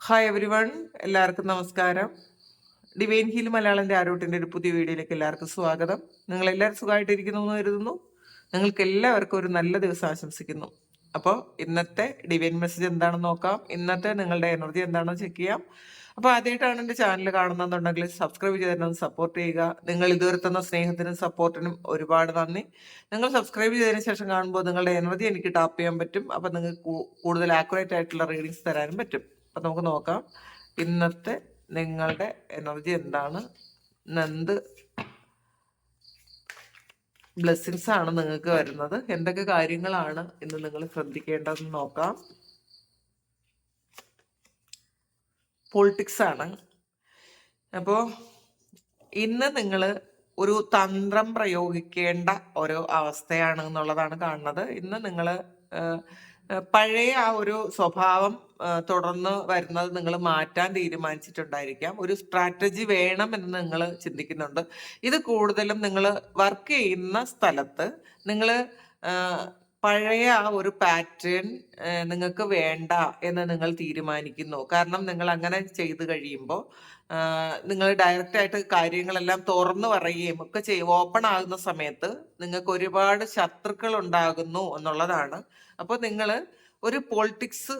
Hi every one, എല്ലാവർക്കും നമസ്കാരം. Divine heal മലയാളൻ്റെ ആരോട്ടിൻ്റെ ഒരു പുതിയ വീഡിയോയിലേക്ക് എല്ലാവർക്കും സ്വാഗതം. നിങ്ങളെല്ലാവരും സുഖമായിട്ടിരിക്കുന്നു എന്ന് കരുതുന്നു. നിങ്ങൾക്ക് എല്ലാവർക്കും ഒരു നല്ല ദിവസം ആശംസിക്കുന്നു. അപ്പോൾ ഇന്നത്തെ ഡിവൈൻ മെസ്സേജ് എന്താണെന്ന് നോക്കാം. ഇന്നത്തെ നിങ്ങളുടെ എനർജി എന്താണെന്ന് ചെക്ക് ചെയ്യാം. അപ്പോൾ ആദ്യമായിട്ടാണ് എൻ്റെ ചാനൽ കാണുന്നതെന്നുണ്ടെങ്കിൽ സബ്സ്ക്രൈബ് ചെയ്തിരുന്നത് സപ്പോർട്ട് ചെയ്യുക. നിങ്ങൾ ഇതുവരെ തന്ന സ്നേഹത്തിനും സപ്പോർട്ടിനും ഒരുപാട് നന്ദി. നിങ്ങൾ സബ്സ്ക്രൈബ് ചെയ്തതിന് ശേഷം കാണുമ്പോൾ നിങ്ങളുടെ എനർജി എനിക്ക് ടാപ്പ് ചെയ്യാൻ പറ്റും. അപ്പോൾ നിങ്ങൾക്ക് കൂടുതൽ ആക്യുറേറ്റ് ആയിട്ടുള്ള റീഡിങ്സ് തരാനും പറ്റും. അപ്പം നമുക്ക് നോക്കാം ഇന്നത്തെ നിങ്ങളുടെ എനർജി എന്താണ്, എന്ത് ബ്ലെസ്സിങ്സ് ആണ് നിങ്ങൾക്ക് വരുന്നത്, എന്തൊക്കെ കാര്യങ്ങളാണ് ഇന്ന് നിങ്ങൾ ശ്രദ്ധിക്കേണ്ടതെന്ന് നോക്കാം. പൊളിറ്റിക്സ് ആണ്. അപ്പോൾ ഇന്ന് നിങ്ങൾ ഒരു തന്ത്രം പ്രയോഗിക്കേണ്ട ഒരു അവസ്ഥയാണ് എന്നുള്ളതാണ് കാണുന്നത്. ഇന്ന് നിങ്ങൾ പഴയ ആ ഒരു സ്വഭാവം തുടർന്ന് വരുന്നത് നിങ്ങൾ മാറ്റാൻ തീരുമാനിച്ചിട്ടുണ്ടായിരിക്കാം. ഒരു സ്ട്രാറ്റജി വേണം എന്ന് നിങ്ങൾ ചിന്തിക്കുന്നുണ്ട്. ഇത് കൂടുതലും നിങ്ങൾ വർക്ക് ചെയ്യുന്ന സ്ഥലത്ത് നിങ്ങൾ പഴയ ആ ഒരു പാറ്റേൺ നിങ്ങൾക്ക് വേണ്ട എന്ന് നിങ്ങൾ തീരുമാനിക്കുന്നു. കാരണം നിങ്ങൾ അങ്ങനെ ചെയ്ത് കഴിയുമ്പോൾ നിങ്ങൾ ഡയറക്റ്റ് ആയിട്ട് കാര്യങ്ങളെല്ലാം തുറന്നു പറയുകയും ഒക്കെ ഓപ്പൺ ആകുന്ന സമയത്ത് നിങ്ങൾക്ക് ഒരുപാട് ശത്രുക്കൾ ഉണ്ടാകുന്നു എന്നുള്ളതാണ്. അപ്പോൾ നിങ്ങൾ ഒരു പൊളിറ്റിക്സ്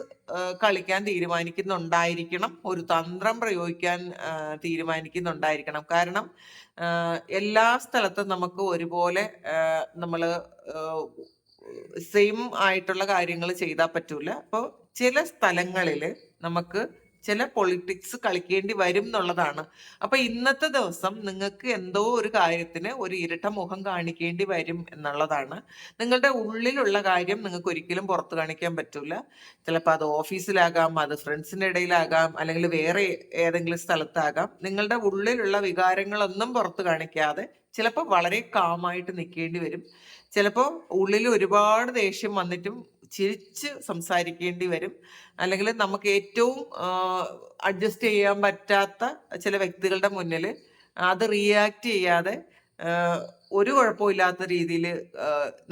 കളിക്കാൻ തീരുമാനിക്കുന്നുണ്ടായിരിക്കണം, ഒരു തന്ത്രം പ്രയോഗിക്കാൻ തീരുമാനിക്കുന്നുണ്ടായിരിക്കണം. കാരണം എല്ലാ സ്ഥലത്തും നമുക്ക് ഒരുപോലെ നമ്മൾ സെയിം ആയിട്ടുള്ള കാര്യങ്ങൾ ചെയ്താൽ പറ്റൂല. അപ്പോൾ ചില സ്ഥലങ്ങളിൽ നമുക്ക് ചില പൊളിറ്റിക്സ് കളിക്കേണ്ടി വരും എന്നുള്ളതാണ്. അപ്പൊ ഇന്നത്തെ ദിവസം നിങ്ങൾക്ക് എന്തോ ഒരു കാര്യത്തിന് ഒരു ഇരട്ട മുഖം കാണിക്കേണ്ടി വരും എന്നുള്ളതാണ്. നിങ്ങളുടെ ഉള്ളിലുള്ള കാര്യം നിങ്ങൾക്ക് ഒരിക്കലും പുറത്ത് കാണിക്കാൻ പറ്റൂല. ചിലപ്പോൾ അത് ഓഫീസിലാകാം, അത് ഫ്രണ്ട്സിന്റെ ഇടയിലാകാം, അല്ലെങ്കിൽ വേറെ ഏതെങ്കിലും സ്ഥലത്താകാം. നിങ്ങളുടെ ഉള്ളിലുള്ള വികാരങ്ങളൊന്നും പുറത്ത് കാണിക്കാതെ ചിലപ്പോൾ വളരെ കാമായിട്ട് നിൽക്കേണ്ടി വരും. ചിലപ്പോൾ ഉള്ളിൽ ഒരുപാട് ദേഷ്യം വന്നിട്ടും ചിരിച്ച് സംസാരിക്കേണ്ടി വരും. അല്ലെങ്കിൽ നമുക്ക് ഏറ്റവും അഡ്ജസ്റ്റ് ചെയ്യാൻ പറ്റാത്ത ചില വ്യക്തികളുടെ മുന്നിൽ അത് റിയാക്ട് ചെയ്യാതെ ഒരു കുഴപ്പമില്ലാത്ത രീതിയിൽ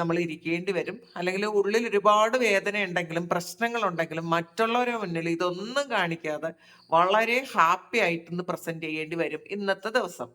നമ്മൾ ഇരിക്കേണ്ടി വരും. അല്ലെങ്കിൽ ഉള്ളിൽ ഒരുപാട് വേദന ഉണ്ടെങ്കിലും പ്രശ്നങ്ങളുണ്ടെങ്കിലും മറ്റുള്ളവരുടെ മുന്നിൽ ഇതൊന്നും കാണിക്കാതെ വളരെ ഹാപ്പി ആയിട്ടൊന്ന് പ്രസന്റ് ചെയ്യേണ്ടി വരും ഇന്നത്തെ ദിവസം.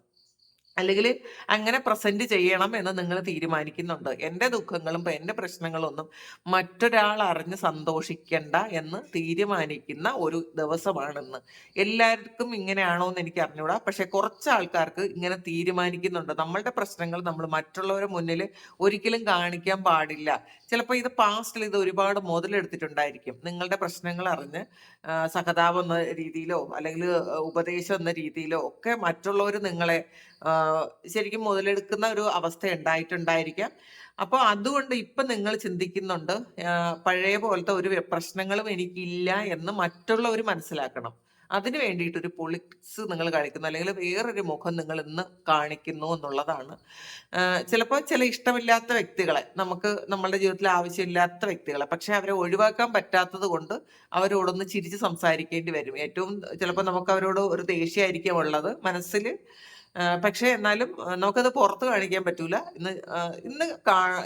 അല്ലെങ്കിൽ അങ്ങനെ പ്രസന്റ് ചെയ്യണം എന്ന് നിങ്ങൾ തീരുമാനിക്കുന്നുണ്ട്. എൻ്റെ ദുഃഖങ്ങളും എൻ്റെ പ്രശ്നങ്ങളൊന്നും മറ്റൊരാൾ അറിഞ്ഞ് സന്തോഷിക്കണ്ട എന്ന് തീരുമാനിക്കുന്ന ഒരു ദിവസമാണെന്ന്. എല്ലാവർക്കും ഇങ്ങനെയാണോ എന്ന് എനിക്ക് അറിഞ്ഞൂടാ. പക്ഷെ കുറച്ച് ആൾക്കാർക്ക് ഇങ്ങനെ തീരുമാനിക്കുന്നുണ്ട്. നമ്മളുടെ പ്രശ്നങ്ങൾ നമ്മൾ മറ്റുള്ളവരുടെ മുന്നിൽ ഒരിക്കലും കാണിക്കാൻ പാടില്ല. ചിലപ്പോൾ ഇത് പാസ്റ്റിൽ ഇത് ഒരുപാട് മുതലെടുത്തിട്ടുണ്ടായിരിക്കും. നിങ്ങളുടെ പ്രശ്നങ്ങൾ അറിഞ്ഞ് സഹതാപം എന്ന രീതിയിലോ അല്ലെങ്കിൽ ഉപദേശം എന്ന രീതിയിലോ ഒക്കെ മറ്റുള്ളവർ നിങ്ങളെ ശരിക്കും മുതലെടുക്കുന്ന ഒരു അവസ്ഥ ഉണ്ടായിട്ടുണ്ടായിരിക്കാം. അപ്പോൾ അതുകൊണ്ട് ഇപ്പൊ നിങ്ങൾ ചിന്തിക്കുന്നുണ്ട് പഴയ പോലത്തെ ഒരു പ്രശ്നങ്ങളും എനിക്കില്ല എന്ന് മറ്റുള്ളവർ മനസ്സിലാക്കണം. അതിന് വേണ്ടിയിട്ട് ഒരു പൊളിറ്റിക്സ് നിങ്ങൾ കാണിക്കുന്നു, അല്ലെങ്കിൽ വേറൊരു മുഖം നിങ്ങൾ ഇന്ന് കാണിക്കുന്നു എന്നുള്ളതാണ്. ചിലപ്പോൾ ചില ഇഷ്ടമില്ലാത്ത വ്യക്തികളെ, നമുക്ക് നമ്മളുടെ ജീവിതത്തിൽ ആവശ്യമില്ലാത്ത വ്യക്തികളെ, പക്ഷെ അവരെ ഒഴിവാക്കാൻ പറ്റാത്തത് കൊണ്ട് അവരോടൊന്ന് ചിരിച്ച് സംസാരിക്കേണ്ടി വരും. ഏറ്റവും ചിലപ്പോൾ നമുക്ക് അവരോട് ഒരു ദേഷ്യമായിരിക്കും ഉള്ളത് മനസ്സിൽ. പക്ഷെ എന്നാലും നമുക്കത് പുറത്ത് കാണിക്കാൻ പറ്റൂല. ഇന്ന്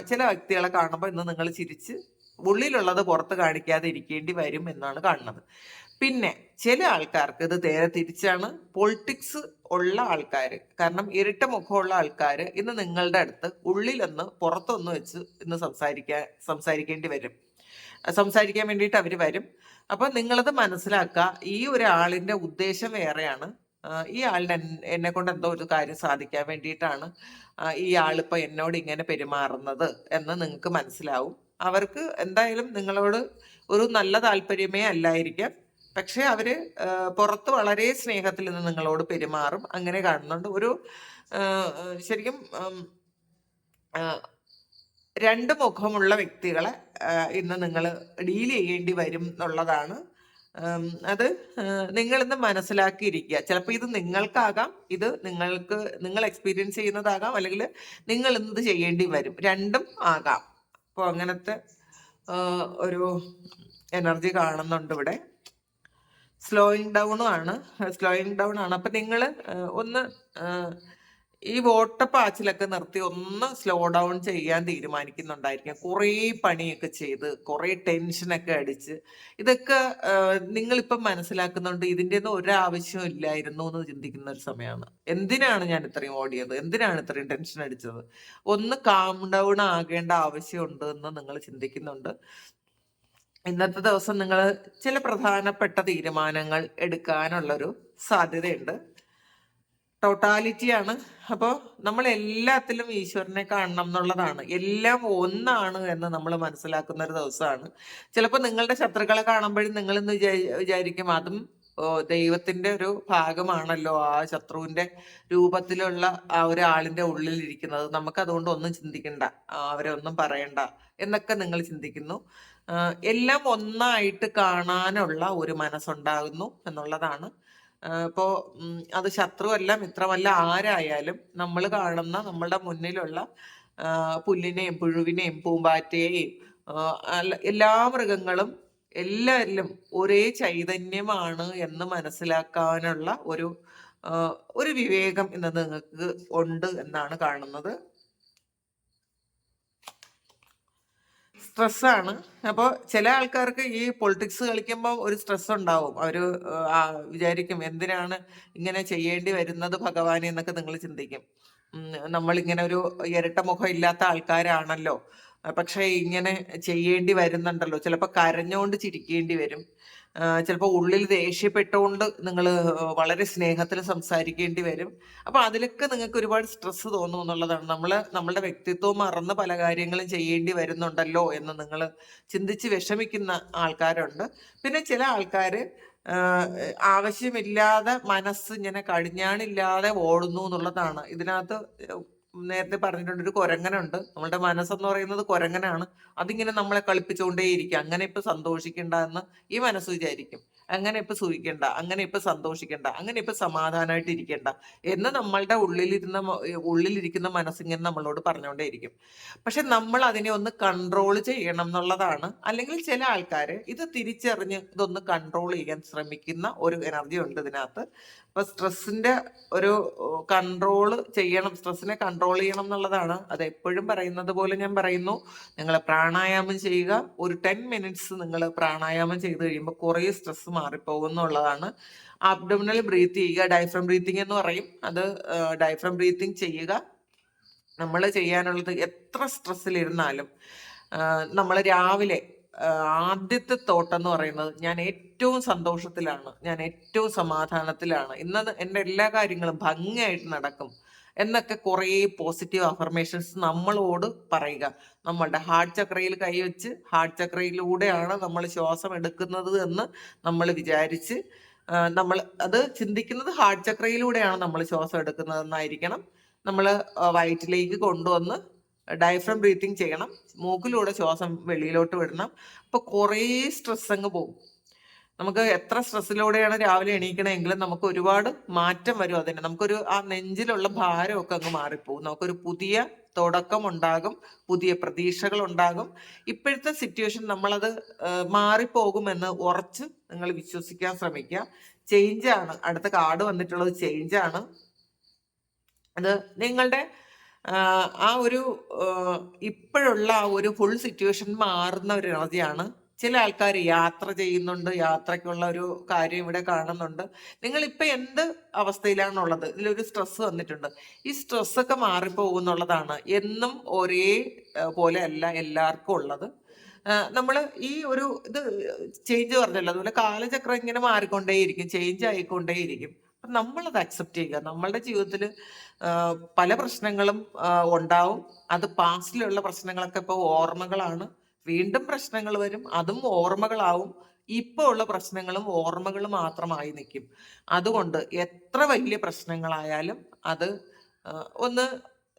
ചില വ്യക്തികളെ കാണുമ്പോൾ ഇന്ന് നിങ്ങൾ ചിരിച്ച് ഉള്ളിലുള്ളത് പുറത്ത് കാണിക്കാതെ ഇരിക്കേണ്ടി വരും എന്നാണ് കാണുന്നത്. പിന്നെ ചില ആൾക്കാർക്ക് ഇത് നേരെ തിരിച്ചാണ്. പൊളിറ്റിക്സ് ഉള്ള ആൾക്കാർ, കാരണം ഇരട്ട മുഖമുള്ള ആൾക്കാർ ഇന്ന് നിങ്ങളുടെ അടുത്ത് ഉള്ളിലൊന്ന് പുറത്തൊന്ന് വെച്ച് ഇന്ന് സംസാരിക്കേണ്ടി വരും. സംസാരിക്കാൻ വേണ്ടിയിട്ട് അവർ വരും. അപ്പൊ നിങ്ങളത് മനസ്സിലാക്കുക, ഈ ഒരാളിന്റെ ഉദ്ദേശം വേറെയാണ്. ഈ ആളിന് എന്നെ കൊണ്ട് എന്തോ ഒരു കാര്യം സാധിക്കാൻ വേണ്ടിയിട്ടാണ് ഈ ആളിപ്പോൾ എന്നോട് ഇങ്ങനെ പെരുമാറുന്നത് എന്ന് നിങ്ങൾക്ക് മനസ്സിലാവും. അവർക്ക് എന്തായാലും നിങ്ങളോട് ഒരു നല്ല താല്പര്യമേ അല്ലായിരിക്കാം. പക്ഷെ അവര് പുറത്ത് വളരെ സ്നേഹത്തിൽ നിന്ന് നിങ്ങളോട് പെരുമാറും. അങ്ങനെ കാണുന്നുണ്ട്. ഒരു ശരിക്കും രണ്ട് മുഖമുള്ള വ്യക്തികളെ ഇന്ന് നിങ്ങൾ ഡീൽ ചെയ്യേണ്ടി വരും എന്നുള്ളതാണ്. അത് നിങ്ങളിന്ന് മനസ്സിലാക്കിയിരിക്കുക. ചിലപ്പോൾ ഇത് നിങ്ങൾക്കാകാം, ഇത് നിങ്ങൾ എക്സ്പീരിയൻസ് ചെയ്യുന്നതാകാം, അല്ലെങ്കിൽ നിങ്ങൾ ഇന്ന് ഇത് ചെയ്യേണ്ടി വരും. രണ്ടും ആകാം. അപ്പോൾ അങ്ങനത്തെ ഒരു എനർജി കാണുന്നുണ്ട് ഇവിടെ. സ്ലോയിങ് ഡൗൺ ആണ്. അപ്പൊ നിങ്ങൾ ഒന്ന് ഈ ഓട്ടപ്പാച്ചിലൊക്കെ നിർത്തി ഒന്ന് സ്ലോ ഡൗൺ ചെയ്യാൻ തീരുമാനിക്കുന്നുണ്ടായിരിക്കാം. കുറേ പണിയൊക്കെ ചെയ്ത്, കുറേ ടെൻഷനൊക്കെ അടിച്ച്, ഇതൊക്കെ നിങ്ങളിപ്പം മനസ്സിലാക്കുന്നുണ്ട് ഇതിൻ്റെയൊന്നും ഒരാവശ്യവും ഇല്ലായിരുന്നു എന്ന് ചിന്തിക്കുന്ന ഒരു സമയമാണ്. എന്തിനാണ് ഞാൻ ഇത്രയും ഓടിയത്? എന്തിനാണ് ഇത്രയും ടെൻഷൻ അടിച്ചത്? ഒന്ന് കാം ഡൗൺ ആകേണ്ട ആവശ്യമുണ്ട് എന്ന് നിങ്ങൾ ചിന്തിക്കുന്നുണ്ട്. ഇന്നത്തെ ദിവസം നിങ്ങൾ ചില പ്രധാനപ്പെട്ട തീരുമാനങ്ങൾ എടുക്കാനുള്ളൊരു സാധ്യതയുണ്ട്. ടോട്ടാലിറ്റിയാണ്. അപ്പോൾ നമ്മൾ എല്ലാത്തിലും ഈശ്വരനെ കാണണം എന്നുള്ളതാണ്. എല്ലാം ഒന്നാണ് എന്ന് നമ്മൾ മനസ്സിലാക്കുന്ന ഒരു ദിവസമാണ്. ചിലപ്പോൾ നിങ്ങളുടെ ശത്രുക്കളെ കാണുമ്പോഴും നിങ്ങളിന്ന് വിചാരിക്കും അതും ദൈവത്തിന്റെ ഒരു ഭാഗമാണല്ലോ ആ ശത്രുവിന്റെ രൂപത്തിലുള്ള ആ ഒരാളിന്റെ ഉള്ളിലിരിക്കുന്നത്. നമുക്ക് അതുകൊണ്ട് ഒന്നും ചിന്തിക്കണ്ട, അവരെ ഒന്നും പറയണ്ട എന്നൊക്കെ നിങ്ങൾ ചിന്തിക്കുന്നു. എല്ലാം ഒന്നായിട്ട് കാണാനുള്ള ഒരു മനസ്സുണ്ടാകുന്നു എന്നുള്ളതാണ്. ഇപ്പോ അത് ശത്രുവല്ല മിത്രമല്ല ആരായാലും നമ്മൾ കാണുന്ന നമ്മളുടെ മുന്നിലുള്ള പുല്ലിനെയും പുഴുവിനെയും പൂമ്പാറ്റയെയും എല്ലാ മൃഗങ്ങളും എല്ലാവരിലും ഒരേ ചൈതന്യമാണ് എന്ന് മനസ്സിലാക്കാനുള്ള ഒരു വിവേകം ഇന്ന് നിങ്ങൾക്ക് ഉണ്ട് എന്നാണ് കാണുന്നത്. സ്ട്രെസ്സാണ്. അപ്പോൾ ചില ആൾക്കാർക്ക് ഈ പൊളിറ്റിക്സ് കളിക്കുമ്പോൾ ഒരു സ്ട്രെസ് ഉണ്ടാവും. അവർ വിചാരിക്കും എന്തിനാണ് ഇങ്ങനെ ചെയ്യേണ്ടി വരുന്നത് ഭഗവാനെ എന്നൊക്കെ നിങ്ങൾ ചിന്തിക്കും. നമ്മളിങ്ങനെ ഒരു ഇരട്ട മുഖം ഇല്ലാത്ത ആൾക്കാരാണല്ലോ, പക്ഷേ ഇങ്ങനെ ചെയ്യേണ്ടി വരുന്നുണ്ടല്ലോ. ചിലപ്പോൾ കരഞ്ഞുകൊണ്ട് ചിരിക്കേണ്ടി വരും. ചിലപ്പോൾ ഉള്ളിൽ ദേഷ്യപ്പെട്ടുകൊണ്ട് നിങ്ങൾ വളരെ സ്നേഹത്തിൽ സംസാരിക്കേണ്ടി വരും. അപ്പോൾ അതിലൊക്കെ നിങ്ങൾക്ക് ഒരുപാട് സ്ട്രെസ് തോന്നും എന്നുള്ളതാണ്. നമ്മളുടെ വ്യക്തിത്വം മറന്ന് പല കാര്യങ്ങളും ചെയ്യേണ്ടി വരുന്നുണ്ടല്ലോ എന്ന് നിങ്ങൾ ചിന്തിച്ച് വിഷമിക്കുന്ന ആൾക്കാരുണ്ട്. പിന്നെ ചില ആൾക്കാർ ആവശ്യമില്ലാതെ മനസ്സ് ഇങ്ങനെ കടിഞ്ഞാണില്ലാതെ ഓടുന്നു എന്നുള്ളതാണ്. ഇതിനകത്ത് നേരത്തെ പറഞ്ഞിട്ടുണ്ട് ഒരു കുരങ്ങനുണ്ട്. നമ്മളുടെ മനസ്സെന്ന് പറയുന്നത് കുരങ്ങനാണ്. അതിങ്ങനെ നമ്മളെ കളിപ്പിച്ചുകൊണ്ടേയിരിക്കും. അങ്ങനെ ഇപ്പൊ സന്തോഷിക്കണ്ട എന്ന് ഈ മനസ്സ് വിചാരിക്കും. അങ്ങനെ ഇപ്പൊ സൂഹിക്കണ്ട, അങ്ങനെ ഇപ്പൊ സന്തോഷിക്കണ്ട, അങ്ങനെ ഇപ്പൊ സമാധാനമായിട്ട് ഇരിക്കണ്ട എന്ന് നമ്മളുടെ ഉള്ളിലിരിക്കുന്ന മനസ്സിങ്ങനെ നമ്മളോട് പറഞ്ഞുകൊണ്ടേയിരിക്കും. പക്ഷെ നമ്മൾ അതിനെ ഒന്ന് കൺട്രോൾ ചെയ്യണം എന്നുള്ളതാണ്. അല്ലെങ്കിൽ ചില ആൾക്കാർ ഇത് തിരിച്ചറിഞ്ഞ് ഇതൊന്ന് കൺട്രോൾ ചെയ്യാൻ ശ്രമിക്കുന്ന ഒരു എനർജി ഉണ്ട് ഇതിനകത്ത്. അപ്പൊ സ്ട്രെസ്സിന്റെ ഒരു കൺട്രോൾ ചെയ്യണം, സ്ട്രെസ്സിനെ കൺട്രോൾ ചെയ്യണം എന്നുള്ളതാണ്. അത് എപ്പോഴും പറയുന്നത് പോലെ ഞാൻ പറയുന്നു, നിങ്ങൾ പ്രാണായാമം ചെയ്യുക. ഒരു 10 മിനിറ്റ്സ് നിങ്ങൾ പ്രാണായാമം ചെയ്ത് കഴിയുമ്പോൾ കുറേ സ്ട്രെസ് മാറിപ്പോകും എന്നുള്ളതാണ്. അബ്ഡോമിനൽ ബ്രീത്ത് ചെയ്യുക, ഡയഫ്രം ബ്രീത്തിങ് എന്ന് പറയും. അത് ഡയഫ്രം ബ്രീത്തിങ് ചെയ്യുക. നമ്മൾ ചെയ്യാനുള്ളത് എത്ര സ്ട്രെസ്സിലിരുന്നാലും നമ്മൾ രാവിലെ ആദ്യത്തെ തോട്ട് എന്ന് പറയുന്നത് ഞാൻ ഏറ്റവും സന്തോഷത്തിലാണ്, ഞാൻ ഏറ്റവും സമാധാനത്തിലാണ്, ഇന്ന് എൻ്റെ എല്ലാ കാര്യങ്ങളും ഭംഗിയായിട്ട് നടക്കും എന്നൊക്കെ കുറേ പോസിറ്റീവ് അഫർമേഷൻസ് നമ്മളോട് പറയുക. നമ്മളുടെ ഹാർട്ട് ചക്രയിൽ കൈവച്ച് ഹാർട്ട് ചക്രയിലൂടെയാണ് നമ്മൾ ശ്വാസം എടുക്കുന്നത് എന്ന് നമ്മൾ വിചാരിച്ച് നമ്മൾ അത് ചിന്തിക്കുന്നത് ഹാർട്ട് ചക്രയിലൂടെയാണ് നമ്മൾ ശ്വാസം എടുക്കുന്നതെന്നായിരിക്കണം. നമ്മൾ വയറ്റിലേക്ക് കൊണ്ടുവന്ന് ഡയഫ്രം ബ്രീത്തിങ് ചെയ്യണം. മൂക്കിലൂടെ ശ്വാസം വെളിയിലോട്ട് വിടണം. അപ്പൊ കുറേ സ്ട്രെസ് അങ്ങ് പോകും. നമുക്ക് എത്ര സ്ട്രെസ്സിലൂടെയാണ് രാവിലെ എണീക്കണമെങ്കിലും നമുക്ക് ഒരുപാട് മാറ്റം വരും. അതിന് നമുക്കൊരു ആ നെഞ്ചിലുള്ള ഭാരമൊക്കെ അങ്ങ് മാറിപ്പോകും. നമുക്കൊരു പുതിയ തുടക്കം ഉണ്ടാകും, പുതിയ പ്രതീക്ഷകൾ ഉണ്ടാകും. ഇപ്പോഴത്തെ സിറ്റുവേഷൻ നമ്മളത് മാറിപ്പോകുമെന്ന് ഉറച്ച് നിങ്ങൾ വിശ്വസിക്കാൻ ശ്രമിക്കുക. ചേഞ്ചാണ് അടുത്ത കാർഡ് വന്നിട്ടുള്ളത്, ചേഞ്ചാണ്. അത് നിങ്ങളുടെ ആ ഒരു ഇപ്പോഴുള്ള ആ ഒരു ഫുൾ സിറ്റുവേഷൻ മാറുന്ന ഒരു എനർജിയാണ്. ചില ആൾക്കാർ യാത്ര ചെയ്യുന്നുണ്ട്, യാത്രയ്ക്കുള്ള ഒരു കാര്യം ഇവിടെ കാണുന്നുണ്ട്. നിങ്ങൾ ഇപ്പൊ എന്ത് അവസ്ഥയിലാണുള്ളത്, ഇതിലൊരു സ്ട്രെസ് വന്നിട്ടുണ്ട്. ഈ സ്ട്രെസ്സൊക്കെ മാറിപ്പോകുന്നുള്ളതാണ്. എന്നും ഒരേ പോലെ അല്ല എല്ലാവർക്കും ഉള്ളത്. നമ്മൾ ഈ ഒരു ഇത് ചേഞ്ച് പറഞ്ഞല്ലോ, അതുപോലെ കാലചക്രം ഇങ്ങനെ മാറിക്കൊണ്ടേയിരിക്കും, ചേഞ്ച് ആയിക്കൊണ്ടേയിരിക്കും. അപ്പം നമ്മളത് അക്സെപ്റ്റ് ചെയ്യുക. നമ്മളുടെ ജീവിതത്തിൽ പല പ്രശ്നങ്ങളും ഉണ്ടാവും. അത് പാസ്റ്റിലുള്ള പ്രശ്നങ്ങളൊക്കെ ഇപ്പോൾ ഓർമ്മകളാണ്. വീണ്ടും പ്രശ്നങ്ങൾ വരും, അതും ഓർമ്മകളാവും. ഇപ്പോൾ ഉള്ള പ്രശ്നങ്ങളും ഓർമ്മകൾ മാത്രമായി നിൽക്കും. അതുകൊണ്ട് എത്ര വലിയ പ്രശ്നങ്ങളായാലും അത് ഒന്ന്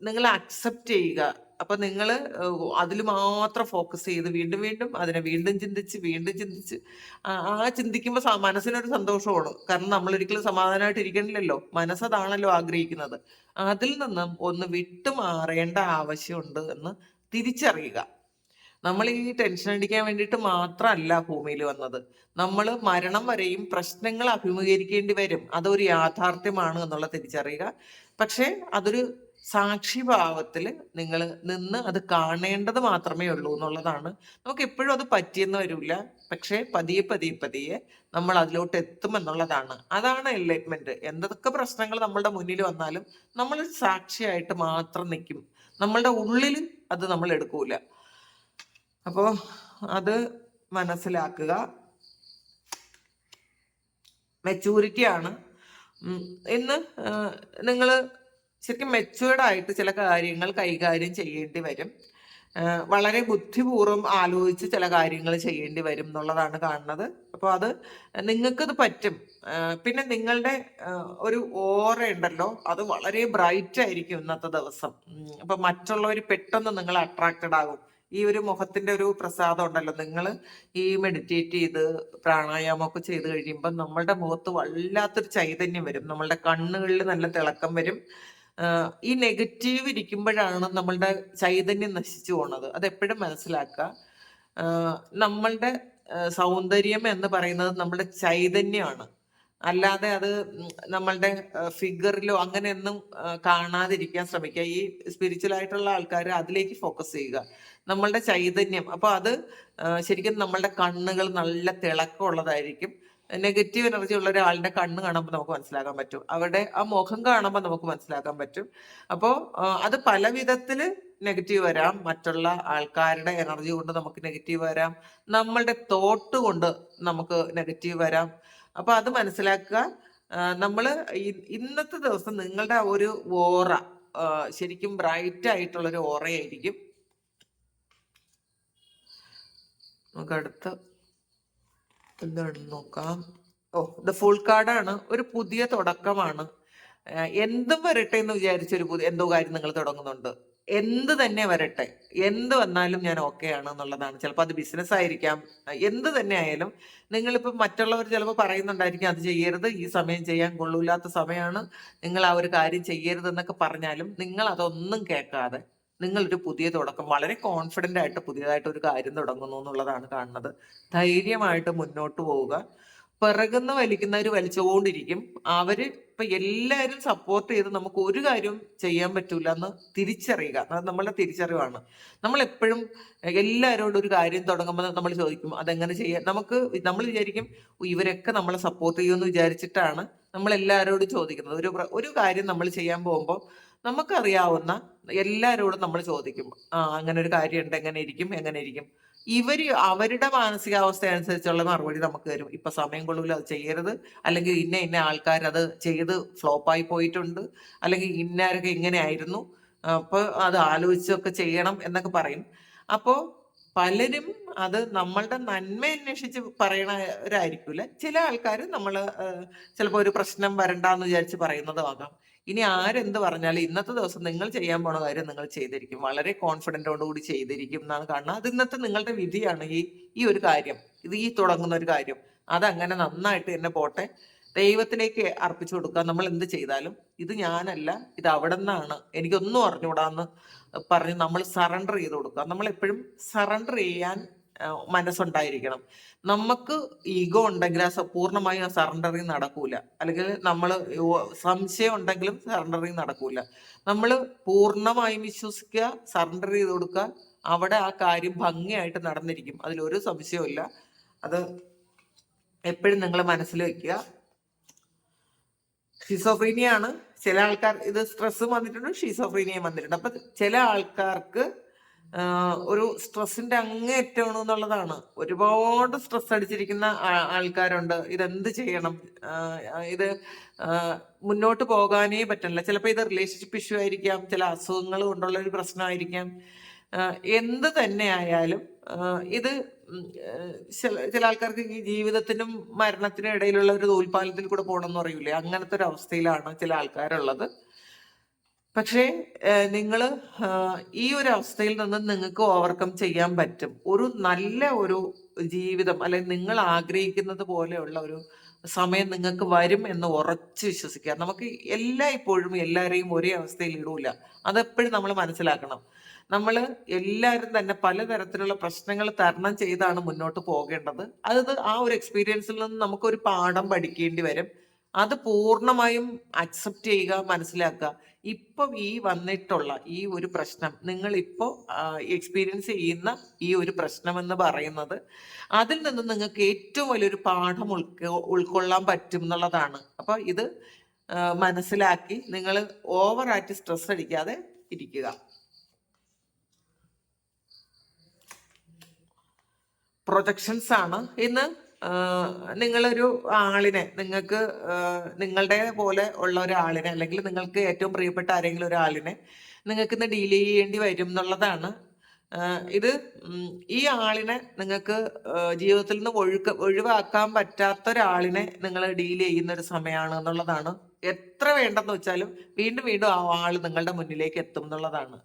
നിങ്ങൾ അക്സെപ്റ്റ് ചെയ്യുക. അപ്പൊ നിങ്ങൾ അതിൽ മാത്രം ഫോക്കസ് ചെയ്ത് വീണ്ടും വീണ്ടും അതിനെ വീണ്ടും ചിന്തിച്ച് ആ ചിന്തിക്കുമ്പോൾ മനസ്സിനൊരു സന്തോഷമാണ്. കാരണം നമ്മൾ ഒരിക്കലും സമാധാനമായിട്ട് ഇരിക്കണില്ലല്ലോ, മനസ്സതാണല്ലോ ആഗ്രഹിക്കുന്നത്. അതിൽ നിന്നും ഒന്ന് വിട്ടുമാറേണ്ട ആവശ്യമുണ്ട് എന്ന് തിരിച്ചറിയുക. നമ്മൾ ഈ ടെൻഷൻ അടിക്കാൻ വേണ്ടിയിട്ട് മാത്രമല്ല ഭൂമിയിൽ വന്നത്. നമ്മൾ മരണം വരെയും പ്രശ്നങ്ങൾ അഭിമുഖീകരിക്കേണ്ടി വരും. അതൊരു യാഥാർത്ഥ്യമാണ് എന്നുള്ള തിരിച്ചറിയുക. പക്ഷേ അതൊരു സാക്ഷിഭാവത്തിൽ നിങ്ങൾ നിന്ന് അത് കാണേണ്ടത് മാത്രമേ ഉള്ളൂ എന്നുള്ളതാണ്. നമുക്ക് എപ്പോഴും അത് പറ്റിയെന്ന് വരില്ല. പക്ഷേ പതിയെ പതിയെ പതിയെ നമ്മൾ അതിലോട്ട് എത്തുമെന്നുള്ളതാണ്. അതാണ് എൻലൈറ്റ്മെന്റ്. എന്തൊക്കെ പ്രശ്നങ്ങൾ നമ്മളുടെ മുന്നിൽ വന്നാലും നമ്മൾ സാക്ഷിയായിട്ട് മാത്രം നിൽക്കും. നമ്മളുടെ ഉള്ളിൽ അത് നമ്മൾ എടുക്കൂല. അപ്പോൾ അത് മനസ്സിലാക്കുക. മെച്ചൂരിറ്റിയാണ്. ഇന്ന് നിങ്ങൾ ശരിക്കും മെച്ചുവേർഡ് ആയിട്ട് ചില കാര്യങ്ങൾ കൈകാര്യം ചെയ്യേണ്ടി വരും. വളരെ ബുദ്ധിപൂർവ്വം ആലോചിച്ച് ചില കാര്യങ്ങൾ ചെയ്യേണ്ടി വരും എന്നുള്ളതാണ് കാണുന്നത്. അപ്പോൾ അത് നിങ്ങൾക്കത് പറ്റും. പിന്നെ നിങ്ങളുടെ ഒരു ഓറ ഉണ്ടല്ലോ, അത് വളരെ ബ്രൈറ്റ് ആയിരിക്കും ഇന്നത്തെ ദിവസം. അപ്പൊ മറ്റുള്ളവർ പെട്ടെന്ന് നിങ്ങൾ അട്രാക്റ്റഡ് ആകും. ഈ ഒരു മുഖത്തിന്റെ ഒരു പ്രസാദം ഉണ്ടല്ലോ, നിങ്ങൾ ഈ മെഡിറ്റേറ്റ് ചെയ്ത് പ്രാണായാമമൊക്കെ ചെയ്ത് കഴിയുമ്പോൾ നമ്മളുടെ മുഖത്ത് വല്ലാത്തൊരു ചൈതന്യം വരും. നമ്മളുടെ കണ്ണുകളിൽ നല്ല തിളക്കം വരും. ഈ നെഗറ്റീവ് ഇരിക്കുമ്പോഴാണ് നമ്മളുടെ ചൈതന്യം നശിച്ചു പോണത്. അത് എപ്പോഴും മനസ്സിലാക്കുക. നമ്മളുടെ സൗന്ദര്യം എന്ന് പറയുന്നത് നമ്മുടെ ചൈതന്യമാണ്. അല്ലാതെ അത് നമ്മളുടെ ഫിഗറിലോ അങ്ങനെയൊന്നും കാണാതിരിക്കാൻ ശ്രമിക്കുക. ഈ സ്പിരിച്വൽ ആയിട്ടുള്ള ആൾക്കാർ അതിലേക്ക് ഫോക്കസ് ചെയ്യുക, നമ്മളുടെ ചൈതന്യം. അപ്പൊ അത് ശരിക്കും നമ്മളുടെ കണ്ണുകൾ നല്ല തിളക്കമുള്ളതായിരിക്കും. നെഗറ്റീവ് എനർജി ഉള്ള ഒരാളുടെ കണ്ണ് കാണുമ്പോൾ നമുക്ക് മനസ്സിലാക്കാൻ പറ്റും, അവരുടെ ആ മുഖം കാണുമ്പോൾ നമുക്ക് മനസ്സിലാക്കാൻ പറ്റും. അപ്പോൾ അത് പല വിധത്തില് നെഗറ്റീവ് വരാം. മറ്റുള്ള ആൾക്കാരുടെ എനർജി കൊണ്ട് നമുക്ക് നെഗറ്റീവ് വരാം, നമ്മളുടെ തോട്ട് കൊണ്ട് നമുക്ക് നെഗറ്റീവ് വരാം. അപ്പൊ അത് മനസ്സിലാക്കുക. നമ്മള് ഇന്നത്തെ ദിവസം നിങ്ങളുടെ ഒരു ഓറ ശരിക്കും ബ്രൈറ്റ് ആയിട്ടുള്ളൊരു ഓറയായിരിക്കും. നമുക്ക് അടുത്ത എന്താണെന്ന് നോക്കാം. ദ ഫുൾ കാർഡാണ്. ഒരു പുതിയ തുടക്കമാണ്. എന്തും വരട്ടെ എന്ന് വിചാരിച്ചൊരു എന്തോ കാര്യം നിങ്ങൾ തുടങ്ങുന്നുണ്ട്. എന്ത് തന്നെ വരട്ടെ, എന്ത് വന്നാലും ഞാൻ ഓക്കെ ആണ് എന്നുള്ളതാണ്. ചിലപ്പോൾ അത് ബിസിനസ് ആയിരിക്കാം. എന്ത് തന്നെ ആയാലും നിങ്ങളിപ്പോൾ മറ്റുള്ളവർ ചിലപ്പോൾ പറയുന്നുണ്ടായിരിക്കും അത് ചെയ്യരുത്, ഈ സമയം ചെയ്യാൻ കൊള്ളൂല്ലാത്ത സമയമാണ്, നിങ്ങൾ ആ ഒരു കാര്യം ചെയ്യരുത് എന്നൊക്കെ പറഞ്ഞാലും നിങ്ങൾ അതൊന്നും കേൾക്കാതെ നിങ്ങളൊരു പുതിയ തുടക്കം, വളരെ കോൺഫിഡൻ്റ് ആയിട്ട് പുതിയതായിട്ട് ഒരു കാര്യം തുടങ്ങുന്നു എന്നുള്ളതാണ് കാണുന്നത്. ധൈര്യമായിട്ട് മുന്നോട്ട് പോവുക. പിറകുന്ന വലിക്കുന്നവർ വലിച്ചുകൊണ്ടിരിക്കും. അവര് ഇപ്പൊ എല്ലാവരും സപ്പോർട്ട് ചെയ്ത് നമുക്ക് ഒരു കാര്യവും ചെയ്യാൻ പറ്റൂല എന്ന് തിരിച്ചറിയുക. അത് നമ്മളുടെ തിരിച്ചറിവാണ്. നമ്മൾ എപ്പോഴും എല്ലാവരോടും ഒരു കാര്യം തുടങ്ങുമ്പോൾ നമ്മൾ ചോദിക്കും അതെങ്ങനെ ചെയ്യാൻ. നമ്മൾ വിചാരിക്കും ഇവരൊക്കെ നമ്മളെ സപ്പോർട്ട് ചെയ്യുമെന്ന് വിചാരിച്ചിട്ടാണ് നമ്മൾ എല്ലാവരോടും ചോദിക്കുന്നത്. ഒരു കാര്യം നമ്മൾ ചെയ്യാൻ പോകുമ്പോൾ നമുക്കറിയാവുന്ന എല്ലാവരോടും നമ്മൾ ചോദിക്കും, അങ്ങനെ ഒരു കാര്യമുണ്ട്, എങ്ങനെ ഇരിക്കും. അവരുടെ മാനസികാവസ്ഥ അനുസരിച്ചുള്ള മറുപടി നമുക്ക് തരും. ഇപ്പൊ സമയം കൊള്ളൂല, അത് ചെയ്യരുത്, അല്ലെങ്കിൽ ഇന്ന ആൾക്കാർ അത് ചെയ്ത് ഫ്ലോപ്പായി പോയിട്ടുണ്ട്, അല്ലെങ്കിൽ ഇന്നാരൊക്കെ ഇങ്ങനെ ആയിരുന്നു, അപ്പൊ അത് ആലോചിച്ചൊക്കെ ചെയ്യണം എന്നൊക്കെ പറയും. അപ്പോ പലരും അത് നമ്മളുടെ നന്മ അന്വേഷിച്ച് പറയണവരായിരിക്കൂല. ചില ആൾക്കാർ ചിലപ്പോൾ ഒരു പ്രശ്നം വരണ്ടെന്ന് വിചാരിച്ച് പറയുന്നതുമാകാം. ഇനി ആരെന്ത് പറഞ്ഞാലും ഇന്നത്തെ ദിവസം നിങ്ങൾ ചെയ്യാൻ പോണ കാര്യം നിങ്ങൾ ചെയ്തിരിക്കും, വളരെ കോൺഫിഡൻറ്റോടുകൂടി ചെയ്തിരിക്കും എന്നാണ് കാണുന്നത്. അത് ഇന്നത്തെ നിങ്ങളുടെ വിധിയാണ്. ഈ ഒരു കാര്യം, ഈ തുടങ്ങുന്ന ഒരു കാര്യം അതങ്ങനെ നന്നായിട്ട് തന്നെ പോട്ടെ, ദൈവത്തിലേക്ക് അർപ്പിച്ചു കൊടുക്കുക. നമ്മൾ എന്ത് ചെയ്താലും ഇത് ഞാനല്ല, ഇത് അവിടെ നിന്നാണ്, എനിക്കൊന്നും അറിഞ്ഞുകൂടാന്ന് പറഞ്ഞ് നമ്മൾ സറണ്ടർ ചെയ്ത് കൊടുക്കുക. നമ്മൾ എപ്പോഴും സറണ്ടർ ചെയ്യാൻ മനസ്സുണ്ടായിരിക്കണം. നമുക്ക് ഈഗോ ഉണ്ടെങ്കിൽ ആ പൂർണ്ണമായും ആ സറണ്ടറിങ് നടക്കൂല. അല്ലെങ്കിൽ നമ്മൾ സംശയം ഉണ്ടെങ്കിലും സറണ്ടറിങ് നടക്കൂല. നമ്മൾ പൂർണ്ണമായും വിശ്വസിക്കുക, സറണ്ടർ ചെയ്ത് കൊടുക്കുക. അവിടെ ആ കാര്യം ഭംഗിയായിട്ട് നടന്നിരിക്കും, അതിലൊരു സംശയവും ഇല്ല. അത് എപ്പോഴും നിങ്ങൾ മനസ്സിൽ വെക്കുക. ഷിസോഫ്രീനിയാണ്. ചില ആൾക്കാർ ഇത് സ്ട്രെസ്സും വന്നിട്ടുണ്ട്, ഷിസോഫ്രീനിയയും വന്നിട്ടുണ്ട്. അപ്പൊ ചില ആൾക്കാർക്ക് ഒരു സ്ട്രെസ്സിന്റെ അങ്ങേയറ്റമാണ് എന്നുള്ളതാണ്. ഒരുപാട് സ്ട്രെസ് അടിച്ചിരിക്കുന്ന ആൾക്കാരുണ്ട്. ഇതെന്ത് ചെയ്യണം, ഇത് മുന്നോട്ട് പോകാനേ പറ്റില്ല. ചിലപ്പോൾ ഇത് റിലേഷൻഷിപ്പ് ഇഷ്യൂ ആയിരിക്കാം, ചില അസുഖങ്ങൾ കൊണ്ടുള്ള ഒരു പ്രശ്നമായിരിക്കാം. എന്ത് തന്നെ ആയാലും ഇത് ചില ആൾക്കാർക്ക് ഈ ജീവിതത്തിനും മരണത്തിനും ഇടയിലുള്ള ഒരു നൂൽപ്പാലത്തിൽ കൂടെ പോകണമെന്ന് പറയൂലേ, അങ്ങനത്തെ ഒരു അവസ്ഥയിലാണ് ചില ആൾക്കാരുള്ളത്. പക്ഷേ നിങ്ങൾ ഈ ഒരു അവസ്ഥയിൽ നിന്ന് നിങ്ങൾക്ക് ഓവർകം ചെയ്യാൻ പറ്റും. ഒരു നല്ല ഒരു ജീവിതം അല്ലെങ്കിൽ നിങ്ങൾ ആഗ്രഹിക്കുന്നത് പോലെയുള്ള ഒരു സമയം നിങ്ങൾക്ക് വരും എന്ന് ഉറച്ച് വിശ്വസിക്കുക. നമുക്ക് ഇപ്പോഴും എല്ലാവരെയും ഒരേ അവസ്ഥയിൽ ഇടൂല. അതെപ്പോഴും നമ്മൾ മനസ്സിലാക്കണം. നമ്മൾ എല്ലാവരും തന്നെ പലതരത്തിലുള്ള പ്രശ്നങ്ങൾ തരണം ചെയ്താണ് മുന്നോട്ട് പോകേണ്ടത്. ആ ഒരു എക്സ്പീരിയൻസിൽ നിന്ന് നമുക്കൊരു പാഠം പഠിക്കേണ്ടി വരും. അത് പൂർണ്ണമായും അക്സെപ്റ്റ് ചെയ്യുക, മനസ്സിലാക്കുക. ഇപ്പം ഈ വന്നിട്ടുള്ള ഈ ഒരു പ്രശ്നം, നിങ്ങൾ ഇപ്പോൾ എക്സ്പീരിയൻസ് ചെയ്യുന്ന ഈ ഒരു പ്രശ്നം എന്ന് പറയുന്നത്, അതിൽ നിന്ന് നിങ്ങൾക്ക് ഏറ്റവും വലിയൊരു പാഠം ഉൾക്കൊള്ളാൻ പറ്റും എന്നുള്ളതാണ്. അപ്പൊ ഇത് മനസ്സിലാക്കി നിങ്ങൾ ഓവറായിട്ട് സ്ട്രെസ് അടിക്കാതെ ഇരിക്കുക. പ്രൊജക്ഷൻസ് ആണ് ഇന്ന്. നിങ്ങളൊരു ആളിനെ, നിങ്ങൾക്ക് നിങ്ങളുടെ പോലെ ഉള്ള ഒരാളിനെ, അല്ലെങ്കിൽ നിങ്ങൾക്ക് ഏറ്റവും പ്രിയപ്പെട്ട ആരെങ്കിലും ഒരാളിനെ നിങ്ങൾക്ക് ഇന്ന് ഡീൽ ചെയ്യേണ്ടി വരും എന്നുള്ളതാണ്. ഇത് ഈ ആളിനെ നിങ്ങൾക്ക് ജീവിതത്തിൽ നിന്ന് ഒഴിവാക്കാൻ പറ്റാത്ത ഒരാളിനെ നിങ്ങൾ ഡീൽ ചെയ്യുന്ന ഒരു സമയമാണ് എന്നുള്ളതാണ്. എത്ര വേണ്ടെന്ന് വെച്ചാലും വീണ്ടും വീണ്ടും ആ ആൾ നിങ്ങളുടെ മുന്നിലേക്ക് എത്തും എന്നുള്ളതാണ്.